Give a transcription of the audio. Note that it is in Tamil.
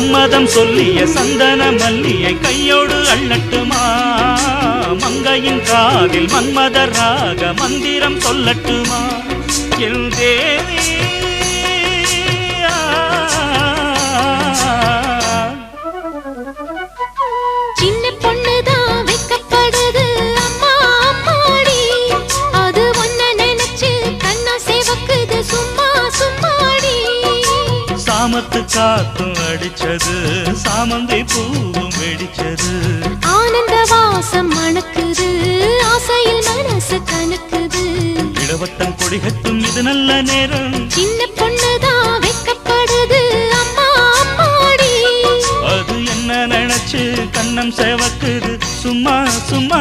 சம்மதம் சொல்லிய சந்தன மல்லியை கையோடு அள்ளட்டுமா? மங்கையின் காதில் மன்மதராக மந்திரம் சொல்லட்டுமா? என் தேவி சின்ன பொண்ணுதான் வைக்கப்படுது அம்மா அம்மாடி, அது ஒன்ன நினைச்சு கண்ணா சேவக்குது சும்மா சும்மாடி. சாமத்து காத்தும் அடிச்சது சாமந்தை பூவும் வெடிச்சது, ஆனந்த வாசம் மணக்குது ஆசையில் மனசு கணக்குது. இளவட்டம் கொடிகட்டும் இது நல்ல நேரம், சின்ன பொண்ணுதான் வைக்கப்படுது அம்மா அம்மாடி, அது என்ன நினைச்சு கண்ணம் சேவக்குது சும்மா சும்மா.